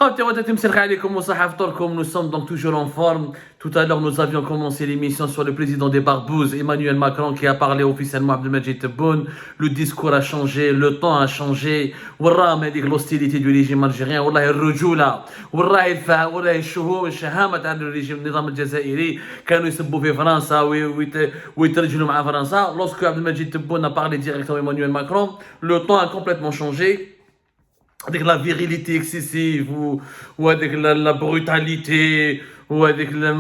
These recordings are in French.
Nous sommes donc toujours en forme. Tout à l'heure, nous avions commencé l'émission sur le président des Barbouzes, Emmanuel Macron, qui a parlé officiellement à Abdelmadjid Tebboune. Le discours a changé, le temps a changé. L'hostilité du régime algérien. الرجولة. الشهوة والشهامة تاع الرجيم النظام الجزائري. كانوا يسبوا في فرنسا ويترجلوا مع فرنسا. Lorsque Abdelmadjid Tebboune a parlé directement à Emmanuel Macron, le temps a complètement changé. Avec la virilité excessive ou avec la brutalité ou avec la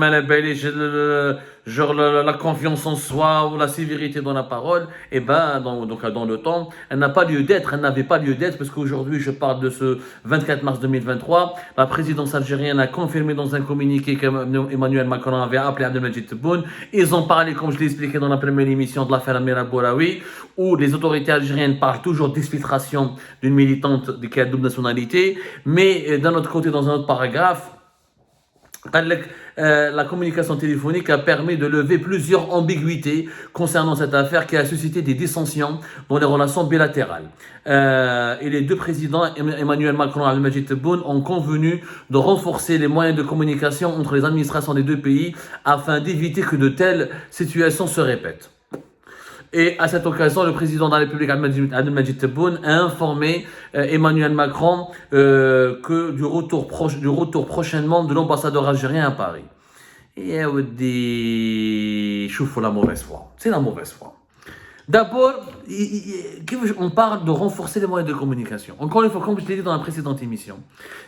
confiance en soi ou la sévérité dans la parole, et ben dans le temps, elle n'a pas lieu d'être, elle n'avait pas lieu d'être, parce qu'aujourd'hui je parle de ce 24 mars 2023, la présidence algérienne a confirmé dans un communiqué qu'Emmanuel Macron avait appelé Abdelmadjid Tebboune. Ils ont parlé, comme je l'ai expliqué dans la première émission, de l'affaire Amira Bouraoui, où les autorités algériennes parlent toujours d'exfiltration d'une militante qui a double nationalité, mais d'un autre côté, dans un autre paragraphe, la communication téléphonique a permis de lever plusieurs ambiguïtés concernant cette affaire qui a suscité des dissensions dans les relations bilatérales. Et les deux présidents, Emmanuel Macron et Abdelmadjid Tebboune, ont convenu de renforcer les moyens de communication entre les administrations des deux pays afin d'éviter que de telles situations se répètent. Et à cette occasion, le président de la République, Abdelmadjid Tebboune, a informé Emmanuel Macron du retour prochainement de l'ambassadeur algérien à Paris. Et choufou la mauvaise foi. C'est la mauvaise foi. D'abord, on parle de renforcer les moyens de communication. Encore une fois, comme je l'ai dit dans la précédente émission,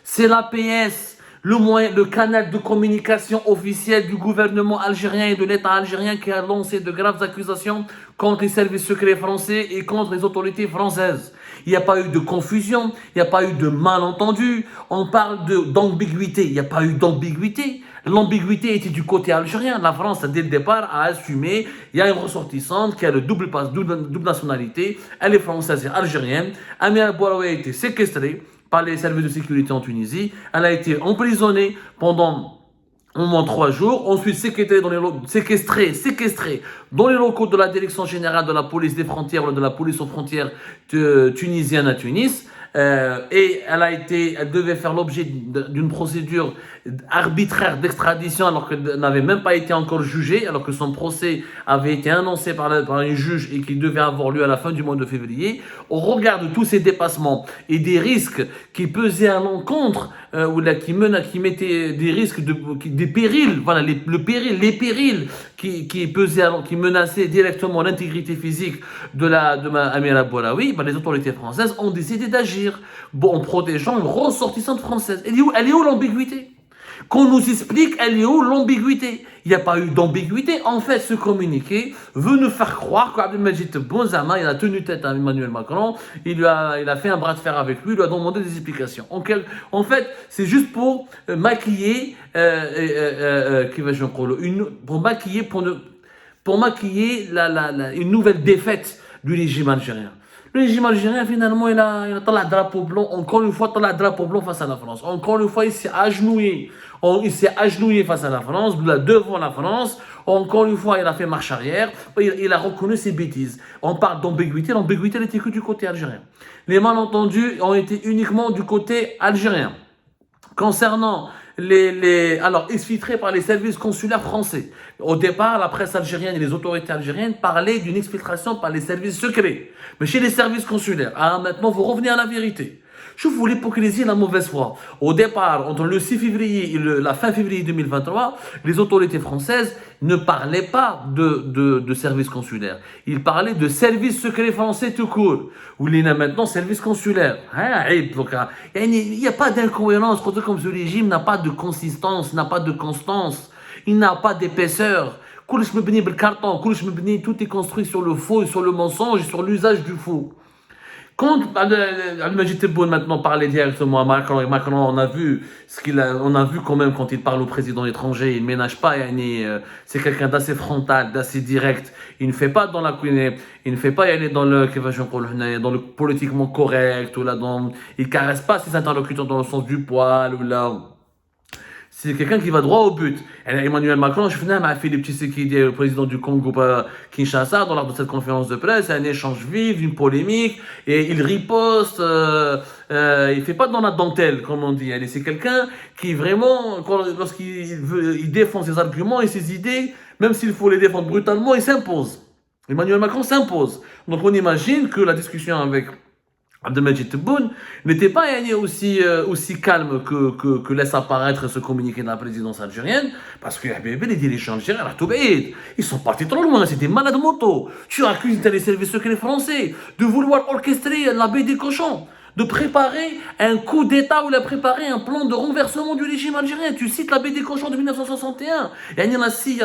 c'est l'APS, le canal de communication officiel du gouvernement algérien et de l'État algérien qui a lancé de graves accusations contre les services secrets français et contre les autorités françaises. Il n'y a pas eu de confusion, il n'y a pas eu de malentendu. On parle d'ambiguïté, il n'y a pas eu d'ambiguïté. L'ambiguïté était du côté algérien. La France, dès le départ, a assumé. Il y a une ressortissante qui a le double nationalité. Elle est française et algérienne. Amira Bouraoui a été séquestrée par les services de sécurité en Tunisie. Elle a été emprisonnée pendant au moins 3 jours, ensuite séquestrée dans les locaux de la direction générale de la police des frontières ou de la police aux frontières tunisiennes à Tunis. Et elle devait faire l'objet d'une procédure arbitraire d'extradition alors qu'elle n'avait même pas été encore jugée, alors que son procès avait été annoncé par un juge et qu'il devait avoir lieu à la fin du mois de février. Au regard de tous ces dépassements et des risques qui pesaient à l'encontre, qui mettaient des risques, des périls, voilà, les périls qui menaçaient directement l'intégrité physique de Amira Bouraoui, les autorités françaises ont décidé d'agir en protégeant une ressortissante française. Elle est où l'ambiguïté? Qu'on nous explique, elle est où l'ambiguïté? Il n'y a pas eu d'ambiguïté. En fait, ce communiqué veut nous faire croire qu'Abdelmadjid Tebboune, il a tenu tête à Emmanuel Macron, il a fait un bras de fer avec lui, il lui a demandé des explications. En fait, c'est juste pour maquiller, pour maquiller une nouvelle défaite du régime algérien. Le régime algérien, finalement, il a le drapeau blanc. Encore une fois, il a le drapeau blanc face à la France. Encore une fois, il s'est agenouillé. Il s'est agenouillé face à la France, devant la France. Encore une fois, il a fait marche arrière. Il a reconnu ses bêtises. On parle d'ambiguïté. L'ambiguïté n'était que du côté algérien. Les malentendus ont été uniquement du côté algérien. Concernant exfiltrés par les services consulaires français. Au départ, la presse algérienne et les autorités algériennes parlaient d'une exfiltration par les services secrets. Mais chez les services consulaires, maintenant, vous revenez à la vérité. Je vous l'hypocrisie et la mauvaise foi. Au départ, entre le 6 février et la fin février 2023, les autorités françaises ne parlaient pas de services consulaires. Ils parlaient de services secrets français tout court. Ou il y a maintenant services consulaires. Il n'y a pas d'incohérence. Comme ce régime n'a pas de consistance, n'a pas de constance. Il n'a pas d'épaisseur. Tout est construit sur le faux, sur le mensonge et sur l'usage du faux. Quand Abdelmadjid Tebboune maintenant parlait directement à Macron, et Macron, on a vu quand même quand il parle au président étranger, il ne ménage pas, c'est quelqu'un d'assez frontal, d'assez direct. Il ne fait pas dans le politiquement correct, il caresse pas ses interlocuteurs dans le sens du poil, C'est quelqu'un qui va droit au but. Et Emmanuel Macron, je a fait des petits Tshisekedi, le président du Congo, Kinshasa, dans lors de cette conférence de presse, un échange vif, une polémique, et il riposte, il fait pas dans la dentelle, comme on dit. C'est quelqu'un qui vraiment, il défend ses arguments et ses idées, même s'il faut les défendre brutalement, il s'impose. Emmanuel Macron s'impose. Donc on imagine que la discussion avec Abdelmajid Tebboune n'était pas aussi calme que laisse apparaître ce communiqué de la présidence algérienne, parce que les dirigeants algériens, ils sont partis trop loin, c'était malade moto. Tu accuses les services secrets français de vouloir orchestrer la baie des cochons, de préparer un coup d'État ou de préparer un plan de renversement du régime algérien. Tu cites la baie des cochons de 1961. Et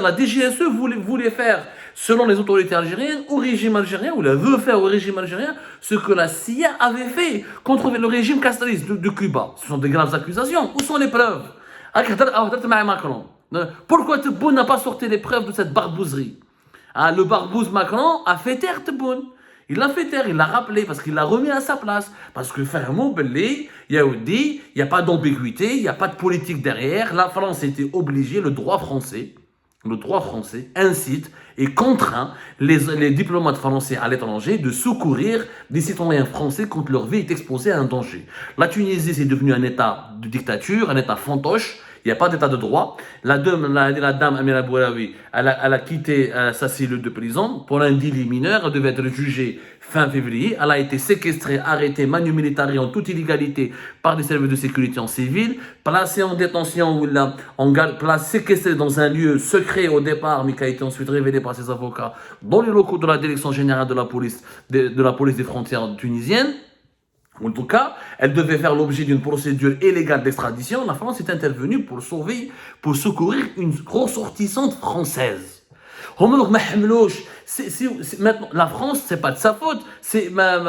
la DGSE voulait faire, selon les autorités algériennes, au régime algérien, ou la veut faire au régime algérien, ce que la CIA avait fait contre le régime castriste de Cuba. Ce sont des graves accusations. Où sont les preuves? Macron. Pourquoi Tebboune n'a pas sorti les preuves de cette barbouzerie? Le barbouze Macron a fait taire Tebboune. Il l'a fait taire, il l'a rappelé, parce qu'il l'a remis à sa place. Parce que, fermement, il n'y a pas d'ambiguïté, il n'y a pas de politique derrière. La France était obligée, le droit français incite et contraint les diplomates français à l'étranger de secourir des citoyens français quand leur vie est exposée à un danger. La Tunisie, c'est devenu un état de dictature, un état fantoche. Il n'y a pas d'état de droit. La dame Amira Bouallaoui, elle a quitté sa cellule de prison pour un délit mineur. Elle devait être jugée fin février. Elle a été séquestrée, arrêtée, manu militari en toute illégalité par des services de sécurité en civil, placée en détention séquestrée dans un lieu secret au départ, mais qui a été ensuite révélé par ses avocats dans les locaux de la direction générale de la police des frontières tunisiennes. En tout cas, elle devait faire l'objet d'une procédure illégale d'extradition. La France est intervenue pour secourir une ressortissante française. Maintenant, la France, c'est pas de sa faute.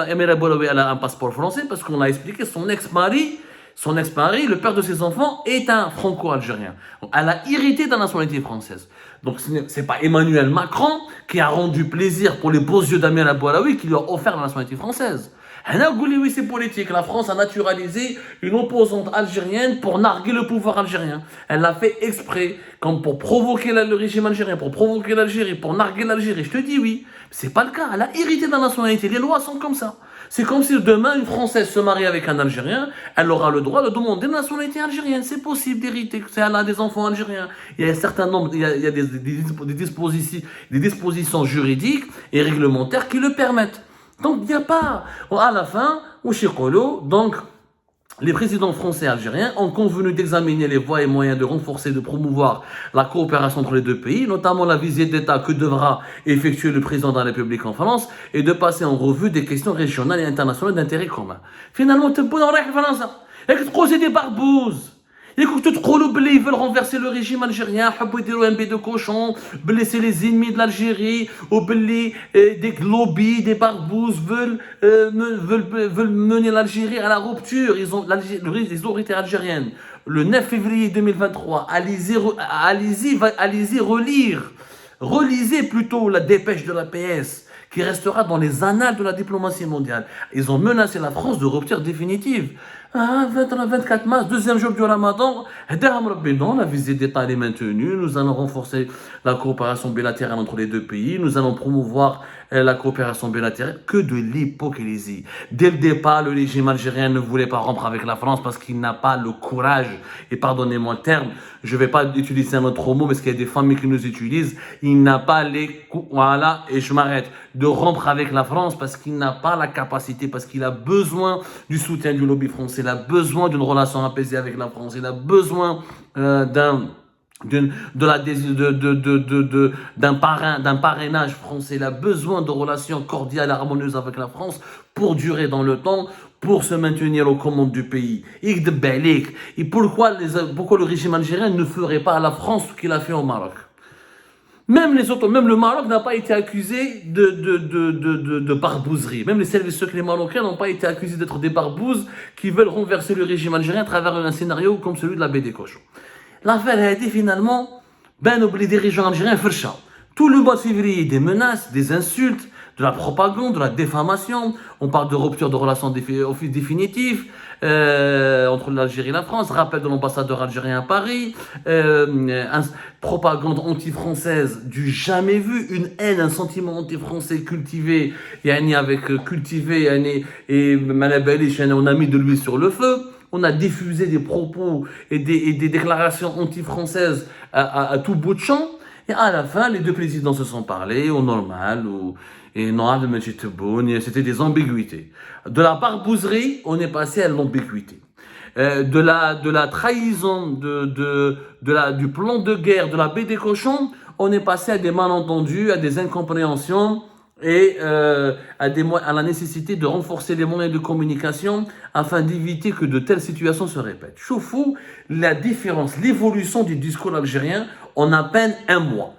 Amira Bouallaoui, elle a un passeport français parce qu'on a expliqué son ex-mari, le père de ses enfants, est un franco-algérien. Elle a hérité de la nationalité française. Donc, c'est pas Emmanuel Macron qui a rendu plaisir pour les beaux yeux d'Amira Bouallaoui qui lui a offert la nationalité française. Oui, c'est politique. La France a naturalisé une opposante algérienne pour narguer le pouvoir algérien. Elle l'a fait exprès, comme pour provoquer le régime algérien, pour provoquer l'Algérie, pour narguer l'Algérie. Je te dis oui. C'est pas le cas. Elle a hérité de la nationalité. Les lois sont comme ça. C'est comme si demain une Française se marie avec un Algérien, elle aura le droit de demander la nationalité algérienne. C'est possible d'hériter. Elle a des enfants algériens. Il y a un certain nombre, il y a des dispositions juridiques et réglementaires qui le permettent. Donc, il n'y a pas, à la fin, donc, les présidents français et algériens ont convenu d'examiner les voies et moyens de renforcer et de promouvoir la coopération entre les deux pays, notamment la visite d'État que devra effectuer le président de la République en France et de passer en revue des questions régionales et internationales d'intérêt commun. Finalement, tu peux en règle France. Et que tu des barbouzes. Écoute, ils veulent renverser le régime algérien, un baie de cochon, blesser les ennemis de l'Algérie, ou des lobbies, des barbouzes veulent mener l'Algérie à la rupture. Les autorités algériennes, le 9 février 2023, allez-y relire. Relisez plutôt la dépêche de la PS, qui restera dans les annales de la diplomatie mondiale. Ils ont menacé la France de rupture définitive. 24 mars, deuxième jour du Ramadan, la visite d'État est maintenue. Nous allons renforcer la coopération bilatérale entre les deux pays. Nous allons promouvoir la coopération bilatérale. Que de l'hypocrisie. Dès le départ, le régime algérien ne voulait pas rompre avec la France parce qu'il n'a pas le courage, et pardonnez-moi le terme, je ne vais pas utiliser un autre mot parce qu'il y a des familles qui nous utilisent, il n'a pas de rompre avec la France parce qu'il n'a pas la capacité, parce qu'il a besoin du soutien du lobby français, il a besoin d'une relation apaisée avec la France, il a besoin d'un parrainage français, il a besoin de relations cordiales et harmonieuses avec la France pour durer dans le temps, pour se maintenir aux commandes du pays. Et pourquoi le régime algérien ne ferait pas à la France ce qu'il a fait au Maroc? Même le Maroc n'a pas été accusé de barbouzerie. Même les services secrets marocains n'ont pas été accusés d'être des barbouzes qui veulent renverser le régime algérien à travers un scénario comme celui de la baie des cochons. L'affaire a été finalement, les dirigeants algériens, tout le mois de février, des menaces, des insultes, de la propagande, de la diffamation. On parle de rupture de relations définitives entre l'Algérie et la France, rappel de l'ambassadeur algérien à Paris, propagande anti-française du jamais vu, une haine, un sentiment anti-français cultivé, et on a mis de l'huile sur le feu. On a diffusé des propos et des déclarations anti-françaises à tout bout de champ. Et à la fin, les deux présidents se sont parlé au normal, et non, c'était des ambiguïtés. De la barbouzerie, on est passé à l'ambiguïté. De la trahison, du plan de guerre, de la baie des cochons, on est passé à des malentendus, à des incompréhensions et à la nécessité de renforcer les moyens de communication afin d'éviter que de telles situations se répètent. Choufou, la différence, l'évolution du discours algérien en à peine un mois.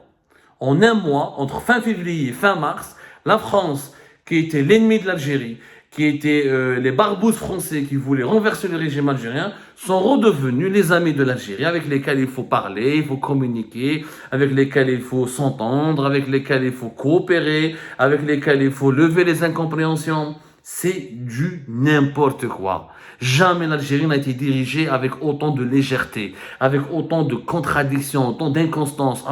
En un mois, entre fin février et fin mars, la France, qui était l'ennemi de l'Algérie, qui étaient les barbouzes français qui voulaient renverser le régime algérien, sont redevenus les amis de l'Algérie, avec lesquels il faut parler, il faut communiquer, avec lesquels il faut s'entendre, avec lesquels il faut coopérer, avec lesquels il faut lever les incompréhensions. C'est du n'importe quoi. Jamais l'Algérie n'a été dirigée avec autant de légèreté, avec autant de contradictions, autant d'inconstance.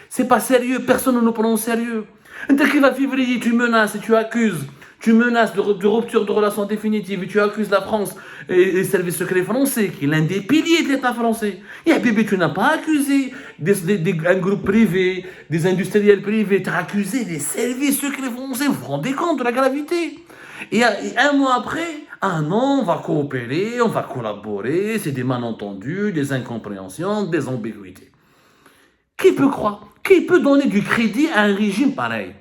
C'est pas sérieux, personne ne nous prend au sérieux. Dès qu'il va février, tu menaces et tu accuses. Tu menaces de rupture de relations définitives et tu accuses la France et les services secrets français, qui est l'un des piliers de l'État français. Et bébé, tu n'as pas accusé un groupe privé, des industriels privés, tu as accusé les services secrets français. Vous vous rendez compte de la gravité? Et un mois après, ah non, on va coopérer, on va collaborer, c'est des malentendus, des incompréhensions, des ambiguïtés. Qui peut croire? Qui peut donner du crédit à un régime pareil?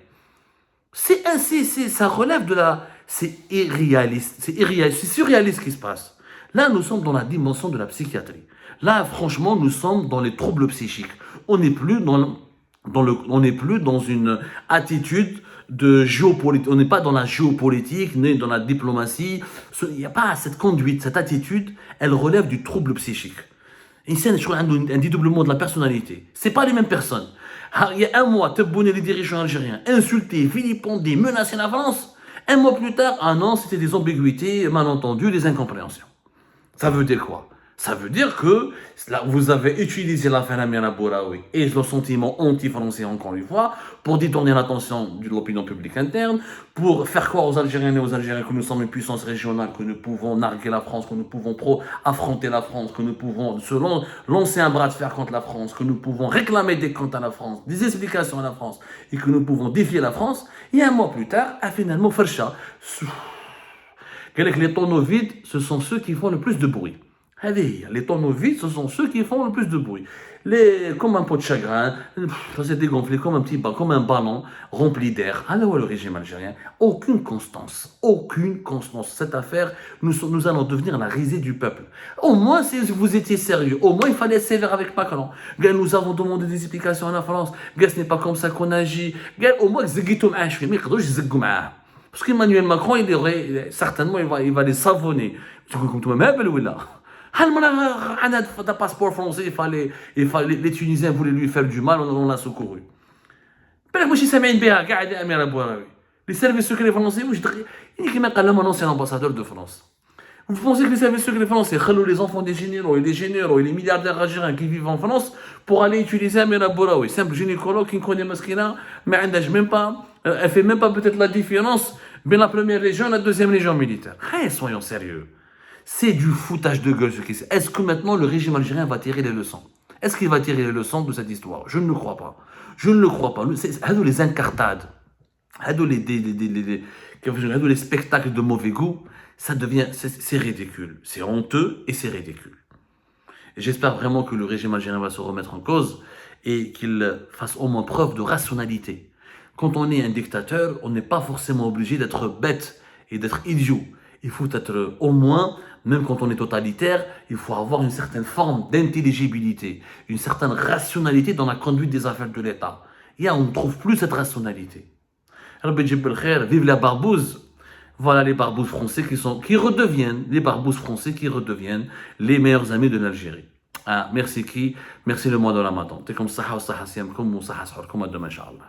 Ça relève de la... C'est irréaliste, c'est surréaliste ce qui se passe. Là, nous sommes dans la dimension de la psychiatrie. Là, franchement, nous sommes dans les troubles psychiques. On n'est plus dans une attitude de géopolitique. On n'est pas dans la géopolitique, ni dans la diplomatie. Il n'y a pas cette conduite, cette attitude, elle relève du trouble psychique. Ici, on a un dédoublement de la personnalité. C'est pas les mêmes personnes. Il y a un mois, Tebboune les dirigeants algériens, insultés, vilipendés, menacés la France. Un mois plus tard, ah non, c'était des ambiguïtés, malentendus, des incompréhensions. Ça veut dire quoi? Ça veut dire que là, vous avez utilisé l'affaire Amina Bouraoui et le sentiment anti-français, encore une fois, pour détourner l'attention de l'opinion publique interne, pour faire croire aux Algériens et aux Algériens que nous sommes une puissance régionale, que nous pouvons narguer la France, que nous pouvons affronter la France, que nous pouvons lancer un bras de fer contre la France, que nous pouvons réclamer des comptes à la France, des explications à la France, et que nous pouvons défier la France. Et un mois plus tard, finalement, Fercha. Les tonneaux vides, ce sont ceux qui font le plus de bruit. Les tonneaux vides, ce sont ceux qui font le plus de bruit. Comme un pot de chagrin, ça s'est dégonflé comme un ballon rempli d'air. Alors le régime algérien, aucune constance. Cette affaire, nous allons devenir la risée du peuple. Au moins, si vous étiez sérieux, au moins il fallait être sévère avec Macron. Nous avons demandé des explications à la France. Ce n'est pas comme ça qu'on agit. Au moins, parce qu'Emmanuel Macron, certainement, il va les savonner. Un passeport français, les Tunisiens voulaient lui faire du mal, on l'a secouru. Les services secrets français, il y a un ancien ambassadeur de France. Vous pensez que les services secrets français, les enfants des généraux et les milliardaires algériens qui vivent en France pour aller utiliser Amina Bouraoui, simple gynécologue qui ne connaît Maskina, mais elle ne fait même pas peut-être la différence entre la première région et la deuxième région militaire. Soyons sérieux. C'est du foutage de gueule ce qui se passe. Est-ce que maintenant le régime algérien va tirer les leçons? Est-ce qu'il va tirer les leçons de cette histoire? Je ne le crois pas. Je ne le crois pas. C'est les incartades, les spectacles de mauvais goût, ça devient, c'est ridicule. C'est honteux et c'est ridicule. Et j'espère vraiment que le régime algérien va se remettre en cause et qu'il fasse au moins preuve de rationalité. Quand on est un dictateur, on n'est pas forcément obligé d'être bête et d'être idiot. Il faut être au moins, même quand on est totalitaire, il faut avoir une certaine forme d'intelligibilité, une certaine rationalité dans la conduite des affaires de l'État. Et on ne trouve plus cette rationalité. Vive la barbouze. Voilà les barbouzes français qui redeviennent les meilleurs amis de l'Algérie. Merci le mois de Ramadan. T'es comme ça, comme demain, Inch'Allah.